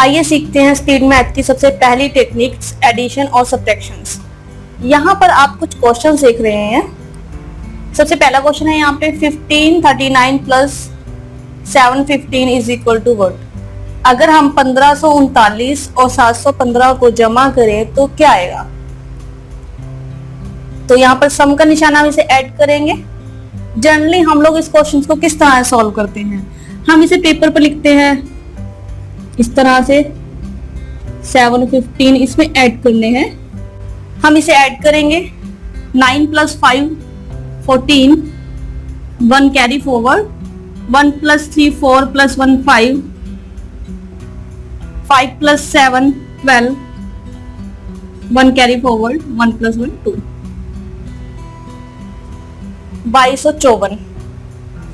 आइए सीखते हैं स्पीड मैथ की सबसे पहली टेक्निक्स, एडिशन और सब्ट्रैक्शंस। यहाँ पर आप कुछ क्वेश्चन देख रहे हैं। सबसे पहला क्वेश्चन है यहाँ पे 1539 plus 715 is equal to what. अगर हम 1539 और 715 को जमा करें तो क्या आएगा। तो यहाँ पर सम का निशान हम इसे ऐड करेंगे। जनरली हम लोग इस क्वेश्चन को किस तरह सॉल्व करते हैं, हम इसे पेपर पर लिखते हैं इस तरह से। 715 इसमें ऐड करने हैं, हम इसे ऐड करेंगे। 9 plus 5 14, 1 carry forward, 1 plus 3 4 plus 1 5, 5 plus 7 12, 1 carry forward, 1 plus 1 2, 2254।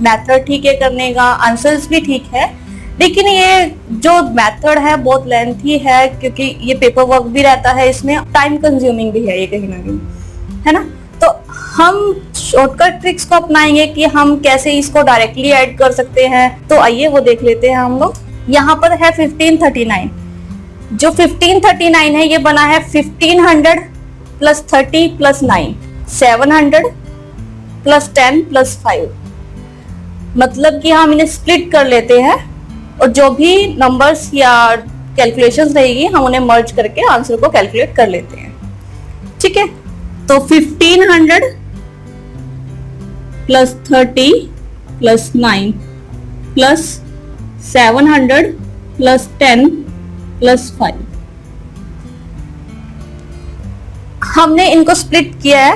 Method ठीक है करने का, आंसर्स भी ठीक है, लेकिन ये जो मेथड है बहुत लेंथी है क्योंकि ये पेपर वर्क भी रहता है, इसमें टाइम कंज्यूमिंग भी है ये कहीं ना कहीं, है ना। तो हम शॉर्टकट ट्रिक्स को अपनाएंगे कि हम कैसे इसको डायरेक्टली ऐड कर सकते हैं। तो आइए वो देख लेते हैं हम लोग। यहाँ पर है 1539। जो 1539 है ये बना है 1500 प्लस 30 प्लस 9, 700 प्लस 10 प्लस 5। मतलब कि हम इन्हें स्प्लिट कर लेते हैं और जो भी नंबर्स या कैलकुलेशंस रहेगी हम उन्हें मर्ज करके आंसर को कैलकुलेट कर लेते हैं। ठीक है, तो 1500 plus 30 plus 9 plus 700 plus 10 plus 5। हमने इनको स्प्लिट किया है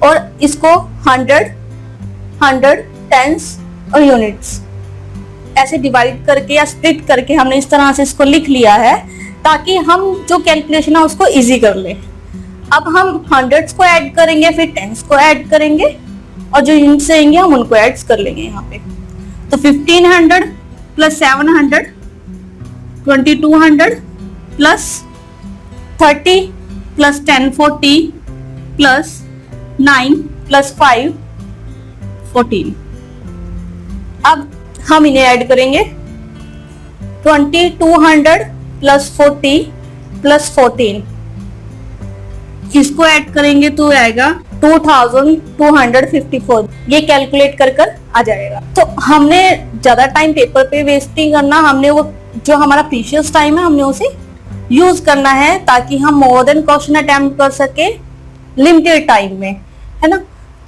और इसको 100 100 टेंस और यूनिट्स ऐसे डिवाइड करके या स्प्लिट करके हमने इस तरह से इसको लिख लिया है ताकि हम जो कैलकुलेशन है उसको इजी कर ले। अब हम हंड्रेड्स को ऐड करेंगे, फिर टेंस को ऐड करेंगे और जो यूनिट्स रहेंगे हम उनको ऐड कर लेंगे यहाँ पे। तो 1500 plus 700 2200 plus 30 plus 10 40 plus 9 plus 5 14। अब हम इन्हें ऐड करेंगे। 2200 प्लस 40 प्लस 14, इसको ऐड करेंगे तो आएगा 2254। ये कैलकुलेट कर आ जाएगा। तो हमने ज्यादा टाइम पेपर पे वेस्ट नहीं करना, हमने वो जो हमारा प्रीशियस टाइम है हमने उसे यूज करना है ताकि हम मोर देन क्वेश्चन अटेम्प्ट कर सके लिमिटेड टाइम में, है ना।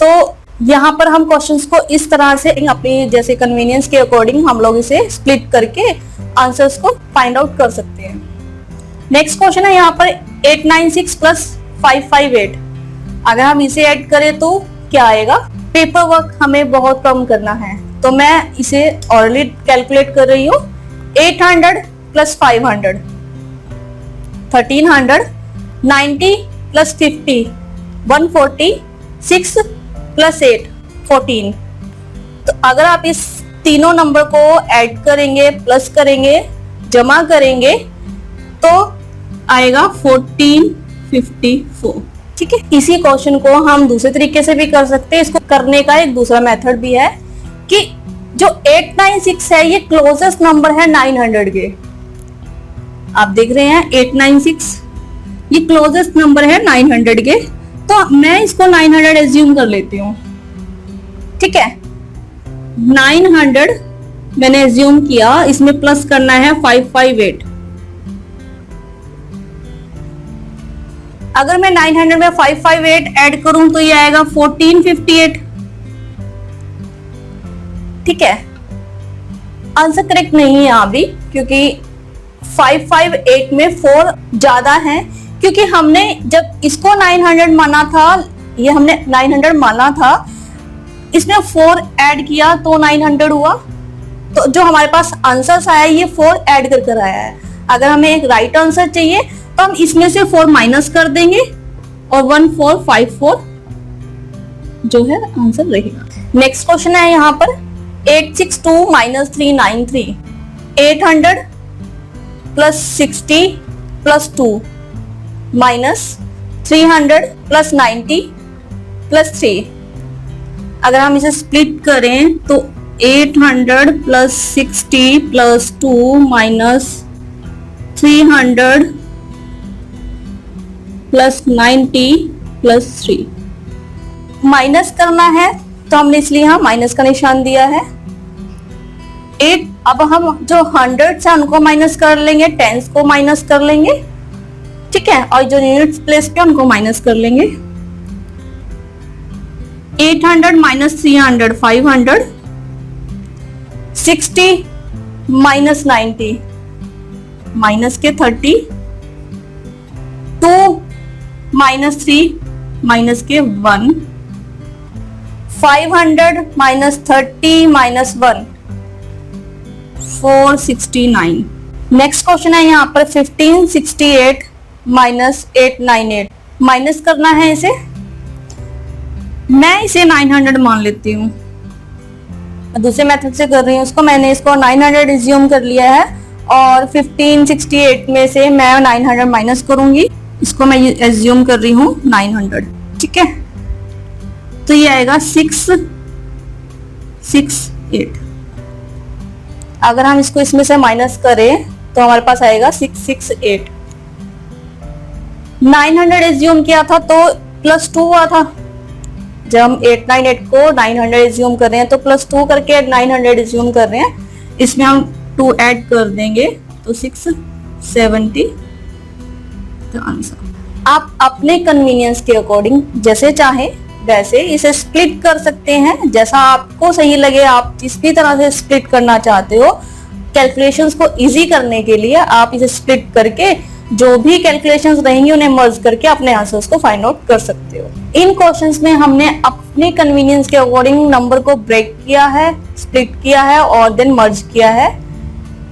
तो यहाँ पर हम क्वेश्चंस को इस तरह से अपनी जैसे कन्वीनियंस के अकॉर्डिंग हम लोग इसे स्प्लिट करके आंसर्स को फाइंड आउट कर सकते हैं। नेक्स्ट क्वेश्चन है यहाँ पर 896 प्लस 558। अगर हम इसे ऐड करें तो क्या आएगा। पेपर वर्क हमें बहुत कम करना है तो मैं इसे ऑलरेडी कैलकुलेट कर रही हूँ। 800 प्लस 500 1300, 90 प्लस 50 140, 6 प्लस 8 14। तो अगर आप इस तीनों नंबर को ऐड करेंगे, प्लस करेंगे, जमा करेंगे तो आएगा 1454। ठीक है, इसी क्वेश्चन को हम दूसरे तरीके से भी कर सकते हैं। इसको करने का एक दूसरा मेथड भी है कि जो 896 है ये क्लोजेस्ट नंबर है 900 के। आप देख रहे हैं 896 ये क्लोजेस्ट नंबर है 900 के, तो मैं इसको 900 एज्यूम कर लेती हूँ। ठीक है, 900 मैंने एज्यूम किया, इसमें प्लस करना है 558। अगर मैं 900 में 558 ऐड करूं तो ये आएगा 1458। ठीक है, आंसर करेक्ट नहीं है यहाँ भी क्योंकि 558 में 4 ज्यादा है, क्योंकि हमने जब इसको 900 माना था, ये हमने 900 माना था, इसमें 4 ऐड किया तो 900 हुआ। तो जो हमारे पास आंसर आया ये 4 ऐड कर आया है। अगर हमें एक राइट आंसर चाहिए तो हम इसमें से 4 माइनस कर देंगे और 1454 जो है आंसर रहेगा। नेक्स्ट क्वेश्चन है यहाँ पर 862 minus 393। 800 plus 60 plus 2 minus 300 plus 90 plus 3। अगर हम इसे स्प्लिट करें तो 800 plus 60 plus 2 minus 300 plus 90 plus 3। Minus करना है तो हमने इसलिए यहाँ माइनस का निशान दिया है। 8, अब हम जो 100 से उनको माइनस कर लेंगे, टेंस को माइनस कर लेंगे, ठीक है, और जो यूनिट्स प्लेस पे उनको माइनस कर लेंगे। 800 माइनस 300 500, 60 माइनस 90 माइनस के 30, 2 माइनस 3 माइनस के 1, 500 माइनस 30 माइनस 1, 469। नेक्स्ट क्वेश्चन है यहाँ पर 1568 माइनस 898। माइनस करना है इसे, मैं इसे 900 मान लेती हूँ, दूसरे मेथड से कर रही हूँ उसको। मैंने इसको 900 एज्यूम कर लिया है और 1568 में से मैं 900 माइनस करूंगी, इसको मैं एज्यूम कर रही हूँ 900, ठीक है। तो ये आएगा 668। अगर हम इसको इसमें से माइनस करें तो हमारे पास आएगा 668। 900 एज्यूम किया था तो प्लस 2 हुआ था, जब हम 898 को 900 एज्यूम कर रहे हैं तो प्लस 2 करके 900 एज्यूम कर रहे हैं, इसमें हम 2 ऐड कर देंगे तो 670 तो आंसर। आप अपने कन्वीनियंस के अकॉर्डिंग जैसे चाहे वैसे इसे स्प्लिट कर सकते हैं, जैसा आपको सही लगे। आप जिस भी तरह से स्प्लिट करना चाहते हो, कैलकुलेशंस को इजी करने के लिए आप इसे स्प्लिट करके जो भी कैलकुलेशंस रहेंगी उन्हें मर्ज करके अपने आंसर्स को फाइंड आउट कर सकते हो। इन क्वेश्चंस में हमने अपने कन्वीनियंस के अकॉर्डिंग नंबर को ब्रेक किया है, स्प्लिट किया है और देन मर्ज किया है।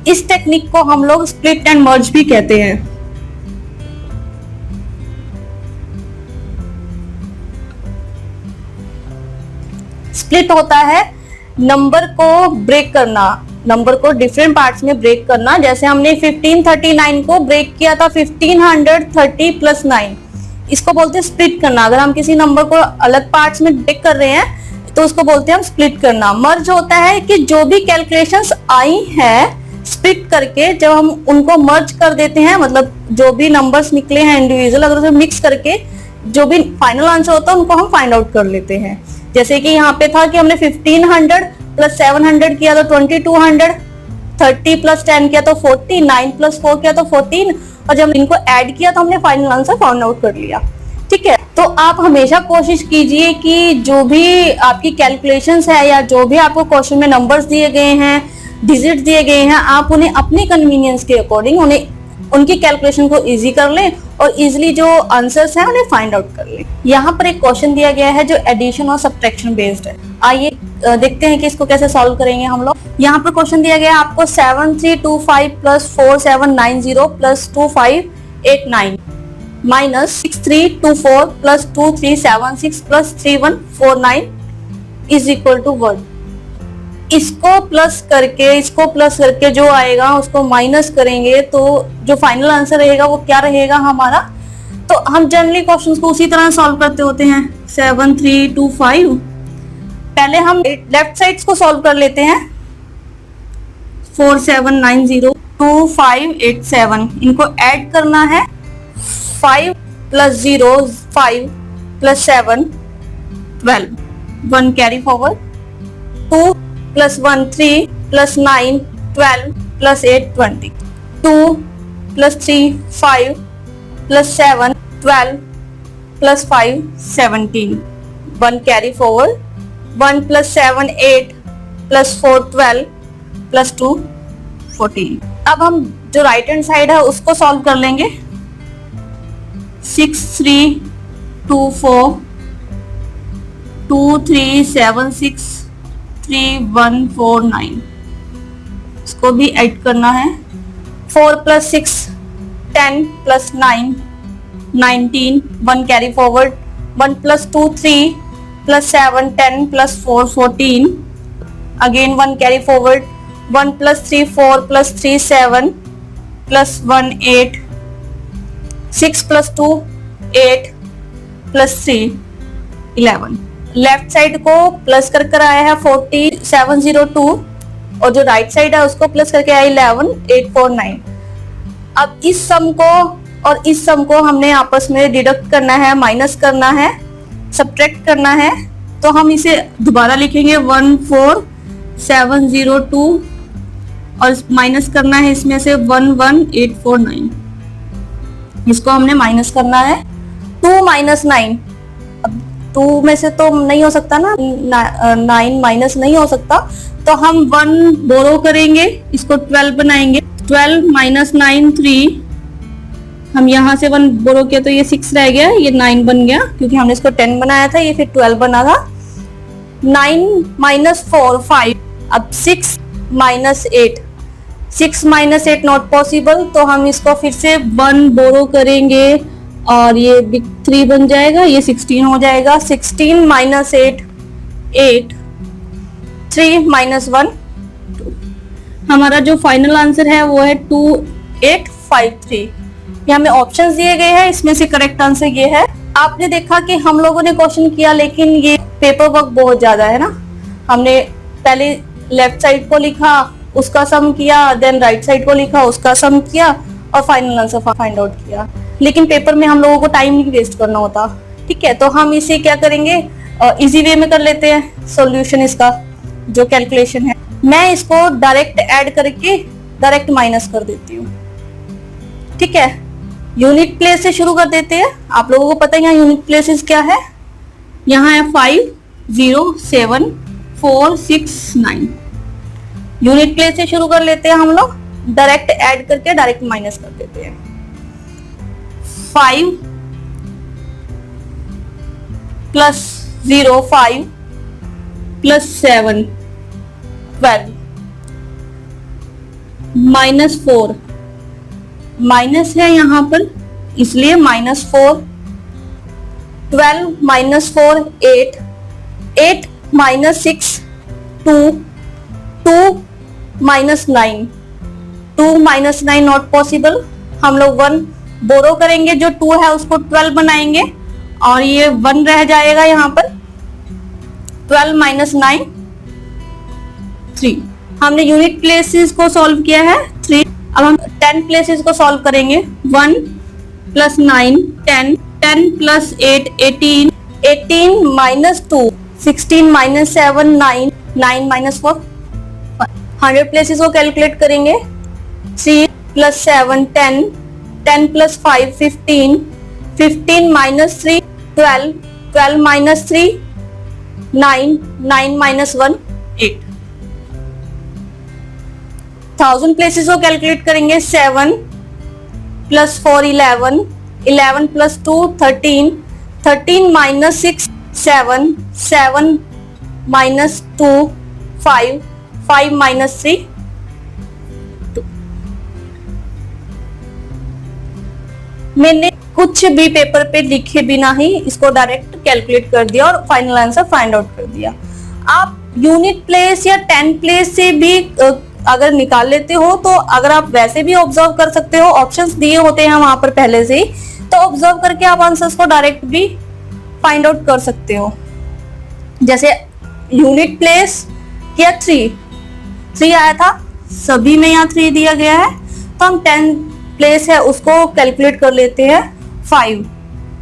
इस टेक्निक को हम लोग स्प्लिट एंड मर्ज भी कहते हैं। स्प्लिट होता है नंबर को ब्रेक करना, नंबर को डिफरेंट पार्ट्स में ब्रेक करना। जैसे हमने 1539 को ब्रेक किया था 1530 प्लस 9, इसको बोलते हैं स्प्लिट करना। अगर हम किसी नंबर को अलग पार्ट्स में ब्रेक कर रहे हैं तो उसको बोलते हैं हम स्प्लिट करना। मर्ज होता है कि जो भी कैलकुलेशंस आई हैं स्प्लिट करके जब हम उनको मर्ज कर देते हैं, मतलब जो भी नंबर्स निकले हैं इंडिविजुअल, अगर उसे मिक्स करके जो भी फाइनल आंसर होता है उनको हम फाइंड आउट कर लेते हैं। जैसे कि यहाँ पे था कि हमने 1500 प्लस 700 किया तो 2200, 30 प्लस 10 किया तो 40, 9 प्लस 4 किया तो 14, और जब इनको ऐड किया तो हमने फाइनल आंसर फाइंड आउट कर लिया, ठीक है। तो आप हमेशा कोशिश कीजिए कि जो भी आपकी कैलकुलेशंस है या जो भी आपको क्वेश्चन में नंबर्स दिए गए हैं, डिजिट दिए गए हैं, आप उन्हें अपने कन्वीनियंस के अकॉर्डिंग उन्हें उनकी कैलकुलेशन को इजी कर लें और इजीली जो आंसर्स हैं उन्हें फाइंड आउट कर लें। यहाँ पर एक क्वेश्चन दिया गया है जो एडिशन और सब्ट्रैक्शन बेस्ड है। आइए देखते हैं कि इसको कैसे सॉल्व करेंगे हम लोग। यहाँ पर क्वेश्चन दिया गया है आपको 7325 plus 4790 plus 2589 minus 6324 plus 2376 plus 3149 is equal to 1। इसको प्लस करके जो आएगा उसको माइनस करेंगे तो जो फाइनल आंसर रहेगा वो क्या रहेगा हमारा। तो हम जनरली क्वेश्चंस को उसी तरह सॉल्व करते होते हैं। 7325, पहले हम लेफ्ट साइड्स को सॉल्व कर लेते हैं। 4790 2587, इनको ऐड करना है। 5 plus 0 5 plus 7 12, 1 carry forward. 2 plus 1 3 plus 9 12 plus 8 20, 2 plus 3 5 plus 7 12 plus 5 17, 1 carry forward. 1 plus 7 8 plus 4 12 plus 2 14। अब हम जो राइट हैंड साइड है उसको सॉल्व कर लेंगे। 6 3 2 4 2 3 7 6 3 1 4 9, इसको भी ऐड करना है। 4 plus 6 10 plus 9 19, 1 carry forward. 1 plus 2 3 plus 7 10 plus 4 14, again 1 carry forward. 1 plus 3 4 plus 3 7 plus 1 8, 6 plus 2 8 plus 3 11। Left side को प्लस कर आया है 4702 और जो राइट साइड है उसको प्लस करके आया 11 849। अब इस सम को और इस सम को हमने आपस में डिडक्ट करना है, माइनस करना है, सब्ट्रैक्ट करना है। तो हम इसे दोबारा लिखेंगे 14702 और माइनस करना है इसमें से 11849। इसको हमने माइनस करना है 2 माइनस 9। अब 2 में से तो नहीं हो सकता ना, 9 माइनस नहीं हो सकता, तो हम 1 बोरो करेंगे, इसको 12 बनाएंगे। 12 माइनस 9 3, हम यहाँ से 1 बोरो किया तो ये 6 रह गया, ये 9 बन गया क्योंकि हमने इसको 10 बनाया था, ये फिर 12 बना था। 9 माइनस 4 5, अब 6 माइनस 8, 6 माइनस 8 नॉट पॉसिबल, तो हम इसको फिर से 1 बोरो करेंगे और ये बिग 3 बन जाएगा, ये 16 हो जाएगा। 16 माइनस 8 8, 3 माइनस 1 2। हमारा जो फाइनल आंसर है वो है 2853। ये हमें ऑप्शंस दिए गए हैं, इसमें से करेक्ट आंसर ये है। आपने देखा कि हम लोगों ने क्वेश्चन किया लेकिन ये पेपर वर्क बहुत ज्यादा है ना। हमने पहले लेफ्ट साइड को लिखा, उसका सम किया, देन राइट साइड को लिखा, उसका सम किया और फाइनल आंसर फाइंड आउट किया। लेकिन पेपर में हम लोगों को टाइम नहीं वेस्ट करना होता, ठीक है। तो हम इसे क्या करेंगे, इजी वे में कर लेते हैं सॉल्यूशन इसका, जो कैलकुलेशन है। मैं इसको डायरेक्ट ऐड करके डायरेक्ट माइनस कर देती हूँ, ठीक है। यूनिट प्लेस से शुरू कर देते हैं। आप लोगों को पता है यहाँ यूनिट प्लेसेस क्या है, यहाँ है 5 0 7 4 6 9। यूनिट प्लेस से शुरू कर लेते हैं हम लोग, डायरेक्ट ऐड करके डायरेक्ट माइनस कर देते हैं। 5 प्लस 0 5 प्लस 7 12 माइनस 4, माइनस है यहाँ पर इसलिए minus 4, 12 minus 4 8, 8 minus 6 2, 2 minus 9, 2 minus 9 not possible. हम लोग 1 बोरो करेंगे, जो 2 है उसको 12 बनाएंगे और ये 1 रह जाएगा यहाँ पर। 12 माइनस 9 3। हमने यूनिट प्लेसेस को सॉल्व किया है 3। अब हम 10 प्लेसेस को सॉल्व करेंगे। 1 plus 9 10, 10 plus 8 18, 18 minus 2 16 minus 7 9, 9 minus 4। 100 places को कैलकुलेट करेंगे। 3 plus 7 10, 10 plus 5 15, 15 minus 3 12, 12 minus 3 9, 9 minus 1 8। 1000 places को कैलकुलेट करेंगे। 7 plus 4 11, 11 plus 2 13, 13 minus 6 7, 7 minus 2 5, 5 minus 3 2। मैंने कुछ भी पेपर पे लिखे बिना ही इसको डायरेक्ट कैलकुलेट कर दिया और फाइनल आंसर फाइंड आउट कर दिया। आप यूनिट प्लेस या 10 प्लेस से भी अगर निकाल लेते हो तो अगर आप वैसे भी ऑब्जर्व कर सकते हो, ऑप्शंस दिए होते हैं वहां पर पहले से ही, तो ऑब्जर्व करके आप आंसर्स को डायरेक्ट भी फाइंड आउट कर सकते हो। जैसे यूनिट प्लेस या 3 आया था, सभी में यहाँ 3 दिया गया है, तो हम 10 प्लेस है उसको कैलकुलेट कर लेते हैं 5।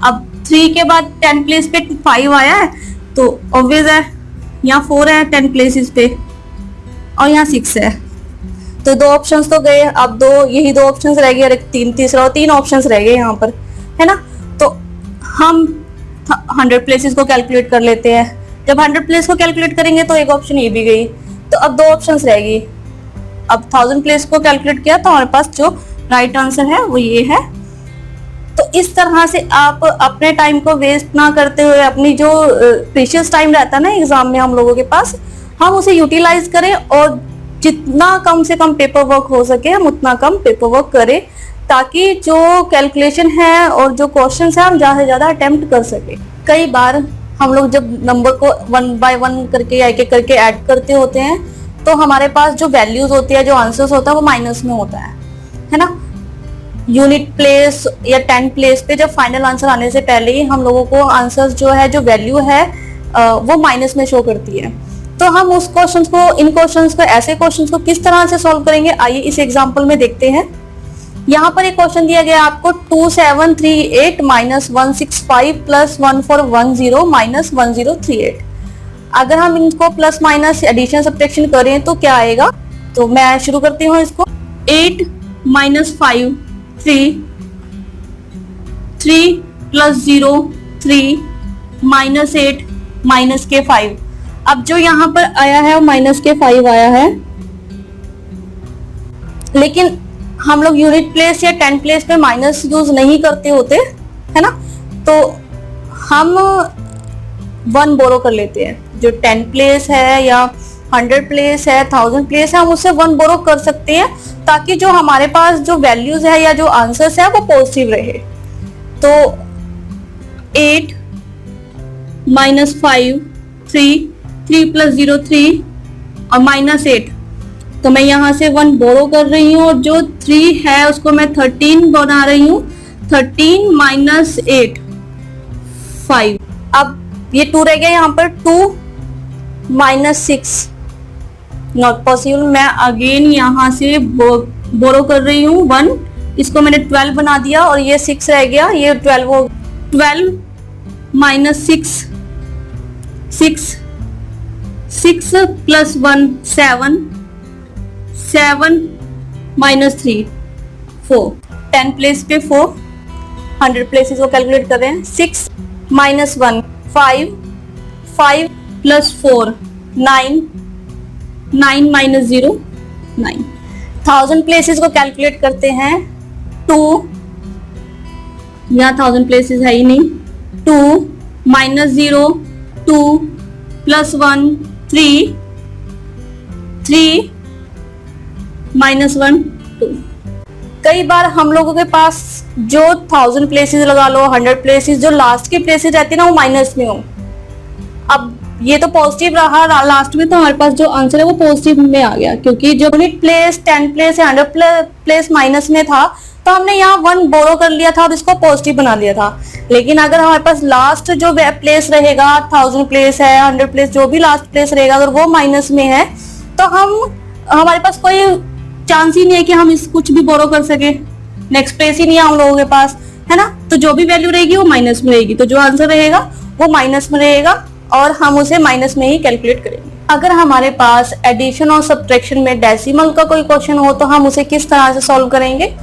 अब 3 के बाद 10 प्लेस पे 5 आया है तो ऑब्वियस है यहाँ 4 है 10 प्लेसेस पे और यहाँ 6 है, तो 2 ऑप्शंस तो गए। अब यही 2 ऑप्शंस रह गए और 3 ऑप्शंस रह गए यहाँ पर, है ना। तो हम 100 प्लेसेस को कैलकुलेट कर लेते हैं। जब 100 प्लेस को कैलकुलेट करेंगे तो एक ऑप्शन ये भी गई, तो अब 2 ऑप्शंस रह गई। अब 1000 प्लेस को कैलकुलेट किया तो हमारे पास जो राइट आंसर है वो ये है। तो इस तरह से आप अपने टाइम को वेस्ट ना करते हुए, अपनी जो प्रीशियस टाइम रहता है ना एग्जाम में हम लोगों के पास, हम उसे यूटिलाइज करें और जितना कम से कम पेपर वर्क हो सके हम उतना कम पेपर वर्क करें, ताकि जो कैलकुलेशन है और जो क्वेश्चन है हम ज्यादा से ज्यादा अटेम्प्ट कर सके। कई बार हम लोग जब नंबर को 1 बाय 1 करके या एक करके ऐड करते होते हैं तो हमारे पास जो वैल्यूज होती है, जो आंसर्स होता है वो माइनस में होता है ना। यूनिट प्लेस या 10 प्लेस पे जब फाइनल आंसर आने से पहले ही हम लोगों को आंसर्स जो है, जो वैल्यू है वो माइनस में शो करती है। तो हम उस क्वेश्चंस को, इन क्वेश्चंस को, ऐसे क्वेश्चंस को किस तरह से सॉल्व करेंगे, आइए इस एग्जांपल में देखते हैं। यहाँ पर एक क्वेश्चन दिया गया आपको 2738 माइनस 165 प्लस 1410 माइनस 1038। अगर हम इनको प्लस माइनस एडिशन सब्ट्रैक्शन करें तो क्या आएगा? तो मैं शुरू करती हूँ इसको। 8 माइनस 5 3, 3 प्लस 0 3 माइनस 8 माइनस के 5। अब जो यहाँ पर आया है वो माइनस के 5 आया है, लेकिन हम लोग यूनिट प्लेस या 10 प्लेस पे माइनस यूज नहीं करते होते है ना, तो हम 1 बोरो कर लेते हैं। जो 10 प्लेस है या 100 प्लेस है, 1000 प्लेस है, हम उससे 1 बोरो कर सकते हैं ताकि जो हमारे पास जो वैल्यूज है या जो आंसर्स है वो पॉजिटिव रहे। तो 8 माइनस 5 3, 3 प्लस 0 3 और माइनस 8, तो मैं यहाँ से 1 बोरो कर रही हूँ और जो 3 है उसको मैं 13 बना रही हूँ। 13 माइनस 8 5। अब ये 2 रह गया यहाँ पर। 2 माइनस 6 नॉट पॉसिबल। मैं अगेन यहाँ से बोरो कर रही हूँ 1, इसको मैंने 12 बना दिया और ये 6 रह गया, ये 12 हो। 12 माइनस 6 6 प्लस 1 7 7 माइनस 3 4। 10 प्लेस पे 4, 100 प्लेसेस को कैलकुलेट कर रहे हैं। 6 माइनस 1 5 5 प्लस 4 9 9 माइनस 0 9। 1000 प्लेसेस को कैलकुलेट करते हैं। 2, यहाँ 1000 प्लेसेस है ही नहीं। 2 माइनस 0 2 प्लस 1 3 3 माइनस 1 2। कई बार हम लोगों के पास जो 1000 प्लेसेस लगा लो, 100 प्लेसेस, जो लास्ट की प्लेसेस रहती है ना वो माइनस में हो। अब ये तो पॉजिटिव रहा लास्ट में, तो हमारे पास जो आंसर है वो पॉजिटिव में आ गया, क्योंकि जो यूनिट प्लेस 10 प्लेस या 100 प्लेस माइनस में था तो हमने यहाँ 1 बोरो कर लिया था और इसको पॉजिटिव बना लिया था। लेकिन अगर हमारे पास लास्ट जो प्लेस रहेगा, 1000 प्लेस है, 100 प्लेस, जो भी लास्ट प्लेस रहेगा, अगर वो माइनस में है तो हमारे पास कोई चांस ही नहीं है कि हम इस कुछ भी बोरो कर सके। नेक्स्ट प्लेस ही नहीं है हम लोगों के पास, है ना। तो जो भी वैल्यू रहेगी वो माइनस में रहेगी, तो जो आंसर रहेगा वो माइनस में रहेगा और हम उसे माइनस में ही कैलकुलेट करेंगे। अगर हमारे पास एडिशन और सब्ट्रैक्शन में डेसिमल का कोई क्वेश्चन हो तो हम उसे किस तरह से सॉल्व करेंगे,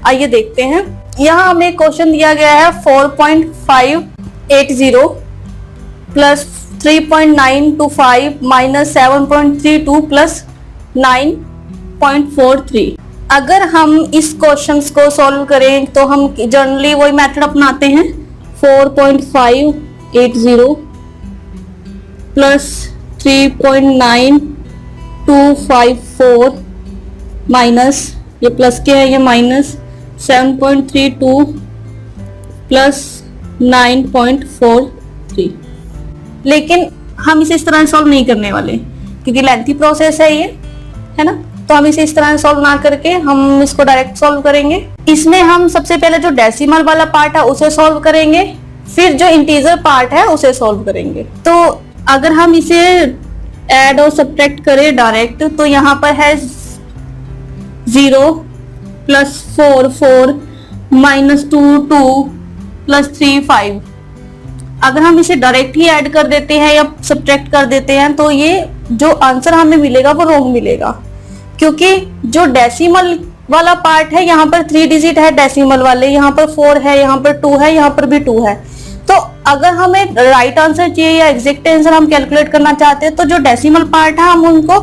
आइए देखते हैं। यहाँ हमें क्वेश्चन दिया गया है 4.580 प्लस 3.925 माइनस 7.32 प्लस 9.43। अगर हम इस क्वेश्चंस को सॉल्व करें तो हम जनरली वही मेथड अपनाते हैं। 4.580 प्लस 3.9254 माइनस, ये प्लस के है, ये माइनस 7.32 प्लस 9.43। लेकिन हम इसे इस तरह सॉल्व नहीं करने वाले क्योंकि लेंथी प्रोसेस है ये, है ना। तो हम इसे इस तरह सॉल्व ना करके हम इसको डायरेक्ट सॉल्व करेंगे। इसमें हम सबसे पहले जो डेसिमल वाला पार्ट है उसे सॉल्व करेंगे, फिर जो इंटीजर पार्ट है उसे सॉल्व करेंगे। तो अगर हम इसे ऐड और सब्ट्रैक्ट करें डायरेक्ट तो यहाँ पर है 0 प्लस 4 4 माइनस 2 2 प्लस 3 5। अगर हम इसे डायरेक्ट ही ऐड कर देते हैं या सब्ट्रैक्ट कर देते हैं तो ये जो आंसर हमें मिलेगा वो रॉन्ग मिलेगा, क्योंकि जो डेसिमल वाला पार्ट है यहाँ पर 3 डिजिट है डेसिमल वाले, यहाँ पर 4 है, यहाँ पर 2 है, यहाँ पर भी 2 है। तो अगर हमें राइट आंसर चाहिए या एग्जैक्ट आंसर हम कैलकुलेट करना चाहते हैं तो जो डेसिमल पार्ट है हम उनको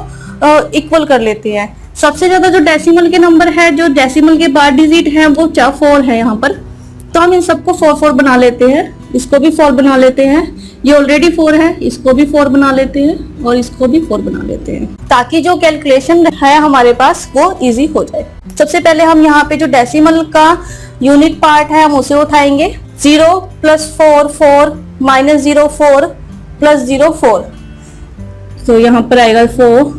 इक्वल कर लेते हैं। सबसे ज्यादा जो डेसिमल के नंबर है, जो डेसिमल के बाद डिजिट है वो 4 है यहाँ पर, तो हम इन सबको 4 4 बना लेते हैं। इसको भी 4 बना लेते हैं, ये ऑलरेडी 4 है, इसको भी 4 बना लेते हैं और इसको भी 4 बना लेते हैं, ताकि जो कैलकुलेशन है हमारे पास वो इजी हो जाए। सबसे पहले हम यहाँ पे जो डेसिमल का यूनिट पार्ट है हम उसे उठाएंगे। 0 प्लस 4 4 माइनस 0 4 प्लस 0 4, तो यहाँ पर आएगा 4,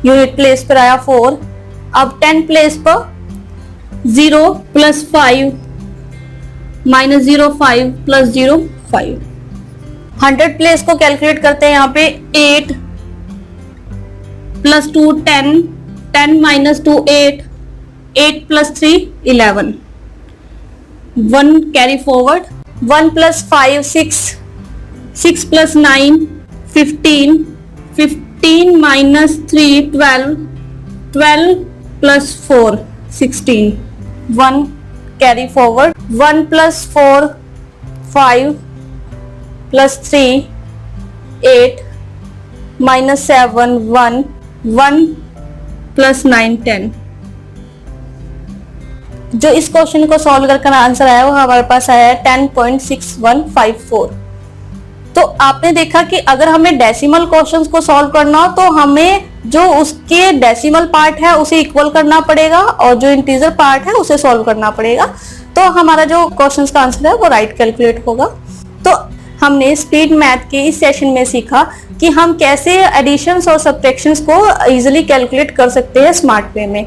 यूनिट प्लेस पर आया 4। अब 10 प्लेस पर 0 प्लस 5 माइनस 0 5 प्लस 0 5। 100 प्लेस को कैलकुलेट करते हैं यहाँ पे 8 plus 2 10 10 minus 2 8 8 plus 3 11, 1 carry forward, 1 plus 5 6, 6 plus 9 15, 15 minus 3 12, 12 plus 4 16, 1 carry forward, 1 plus 4 5 plus 3 8, minus 7 1, 1 plus 9 10। जो इस क्वेश्चन को सॉल्व करके आंसर आया वो हमारे पास आया है 10.6154। तो आपने देखा कि अगर हमें डेसिमल क्वेश्चंस को सॉल्व करना हो तो हमें जो उसके डेसिमल पार्ट है उसे इक्वल करना पड़ेगा और जो इंटीजर पार्ट है उसे सॉल्व करना पड़ेगा, तो हमारा जो क्वेश्चंस का आंसर है वो राइट कैलकुलेट होगा। तो हमने स्पीड मैथ के इस सेशन में सीखा कि हम कैसे एडिशंस और सब्ट्रैक्शंस को इजीली कैलकुलेट कर सकते हैं स्मार्ट वे में।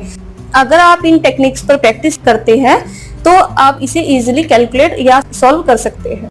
अगर आप इन टेक्निक्स पर प्रैक्टिस करते हैं तो आप इसे इजीली कैलकुलेट या सॉल्व कर सकते हैं।